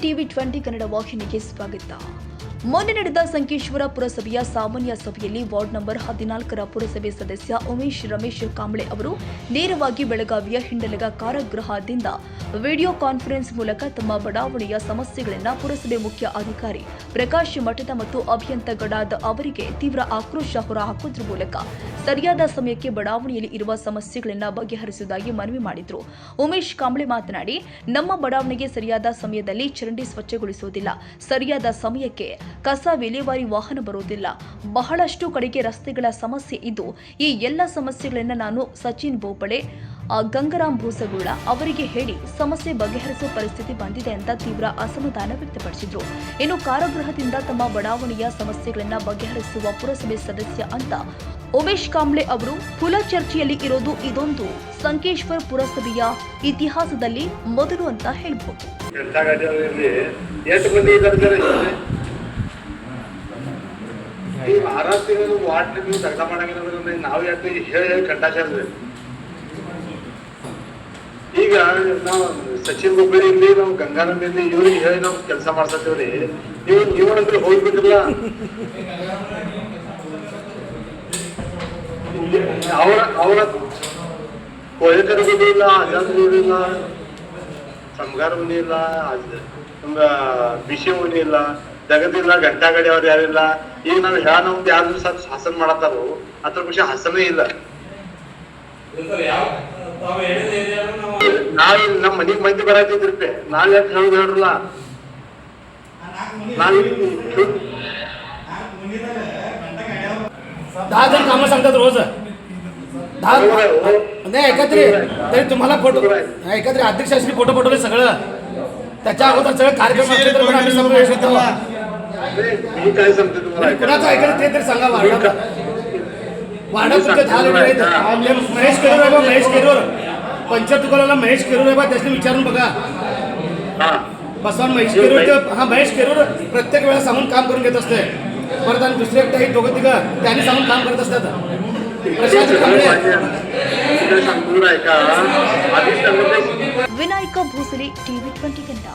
TV 20 Kannada ವಾಹಿನಿಗೆ ಸ್ವಾಗತ. ಮೊನ್ನೆ ನಡೆದ ಸಂಕೇಶ್ವರ ಪುರಸಭೆಯ ಸಾಮಾನ್ಯ ಸಭೆಯಲ್ಲಿ ವಾರ್ಡ್ ನಂಬರ್ 14ರ ಪುರಸಭೆ ಸದಸ್ಯ ಉಮೇಶ್ ರಮೇಶ್ ಕಾಂಬ್ಳೆ ಅವರು ನೇರವಾಗಿ ಬೆಳಗಾವಿಯ ಹಿಂಡಲಗ ಕಾರಾಗೃಹದಿಂದ ವಿಡಿಯೋ ಕಾನ್ಫರೆನ್ಸ್ ಮೂಲಕ ತಮ್ಮ ಬಡಾವಣೆಯ ಸಮಸ್ಯೆಗಳನ್ನು ಪುರಸಭೆ ಮುಖ್ಯ ಅಧಿಕಾರಿ ಪ್ರಕಾಶ್ ಮಠದ ಮತ್ತು ಅಭಿಯಂತ ಗಡಾದ್ ಅವರಿಗೆ ತೀವ್ರ ಆಕ್ರೋಶ ಹೊರಹಾಕುವುದರ ಮೂಲಕ ಸರಿಯಾದ ಸಮಯಕ್ಕೆ ಬಡಾವಣೆಯಲ್ಲಿ ಇರುವ ಸಮಸ್ಯೆಗಳನ್ನು ಬಗೆಹರಿಸುವುದಾಗಿ ಮನವಿ ಮಾಡಿದರು. ಉಮೇಶ್ ಕಾಂಬ್ಳೆ ಮಾತನಾಡಿ, ನಮ್ಮ ಬಡಾವಣೆಗೆ ಸರಿಯಾದ ಸಮಯದಲ್ಲಿ ಚರಂಡಿ ಸ್ವಚ್ಛಗೊಳಿಸುವುದಿಲ್ಲ, ಸರಿಯಾದ ಸಮಯಕ್ಕೆ ಕಸ ವಿಲೇವಾರಿ ವಾಹನ ಬರುವುದಿಲ್ಲ, ಬಹಳಷ್ಟು ಕಡೆಗೆ ರಸ್ತೆಗಳ ಸಮಸ್ಯೆ ಇದ್ದು ಈ ಎಲ್ಲ ಸಮಸ್ಯೆಗಳನ್ನು ನಾನು ಸಚಿನ್ ಬೋಪಳೆ, ಗಂಗರಾಮ್ ಭೂಸಗೌಡ ಅವರಿಗೆ ಹೇಳಿ ಸಮಸ್ಯೆ ಬಗೆಹರಿಸುವ ಪರಿಸ್ಥಿತಿ ಬಂದಿದೆ ಅಂತ ತೀವ್ರ ಅಸಮಾಧಾನ ವ್ಯಕ್ತಪಡಿಸಿದ್ರು. ಇನ್ನು ಕಾರಾಗೃಹದಿಂದ ತಮ್ಮ ಬಡಾವಣೆಯ ಸಮಸ್ಯೆಗಳನ್ನು ಬಗೆಹರಿಸುವ ಪುರಸಭೆ ಸದಸ್ಯ ಅಂತ ಉಮೇಶ್ ಕಾಂಬ್ಳೆ ಅವರು ಕುಲ ಚರ್ಚೆಯಲ್ಲಿ ಇರೋದು ಇದೊಂದು ಸಂಕೇಶ್ವರ ಪುರಸಭೆಯ ಇತಿಹಾಸದಲ್ಲಿ ಮೊದಲು ಅಂತ ಹೇಳ್ಬಹುದು. ಈಗ ನಾವು ಸಚಿನ್ ಬೋಪಳ್ಳಿಯಲ್ಲಿ ನಾವು ಗಂಗಾನಂದಲ್ಲಿ ಇವ್ರಿಗೆ ಹೇಳಿ ನಾವು ಕೆಲಸ ಮಾಡ್ಸತ್ತೇವ್ರಿ. ನೀವಂದ್ರೆ ಹೋಗ್ಬೇಕಲ್ಲ, ಅವರ ಪೋಷಕರಿಗೂ ಇಲ್ಲ, ಅಜಾದ್ರೂ ಇಲ್ಲ, ಸಂಗಾರ ಮನಿ ಇಲ್ಲ, ಬಿಸಿ ಮನಿ ಇಲ್ಲ, ಜಗದಿಲ್ಲ, ಗಂಟಾ ಗಡಿ ಅವ್ರು ಯಾರಿಲ್ಲ. ಈಗ ನಾವು ನಮ್ದು ಯಾರು ಹಾಸನ ಮಾಡತ್ತಾರೋ ಅದ್ರ ಖುಷಿ ಹಾಸನೇ ಇಲ್ಲ. ನಾವ್ ನಮ್ಮ ಮನಿಗ್ ಮಂದಿ ಬರತಿದ್ರಿ, ನಾವ್ ಯಾಕೆ ಹೇಳುದು ಹೇಳ್ರಲ್ಲ. दहा जण कामं सांगतात रोज. नाही ऐकत रे, तरी तुम्हाला फोटो ऐकत रे, अध्यक्षाशी फोटो पाठवले सगळं. त्याच्या अगोदर सगळं कार्यक्रम असले तर पण आम्ही समोर येतो. मी काय सांगते तुम्हाला, कुणाचं ऐकलं ते तरी सांगा. वाडा तुमचे 10 लीटर आहेत. महेश केरूर आहे बा, महेश केरूर पंचायत तुकोला महेश केरूर आहे बा, त्याने विचारून बघा. बसवून महेश केरूर, हा महेश केरूर प्रत्येक वेळा सांगून काम करून घेत असते. परत आणि दुसरे काही दोघं तिघं त्यांनी सांगून काम करत असतात. ವಿನಾಯಕ ಭೂಸಲೆ ಟಿವಿ 20 ಕನ್ನಡ.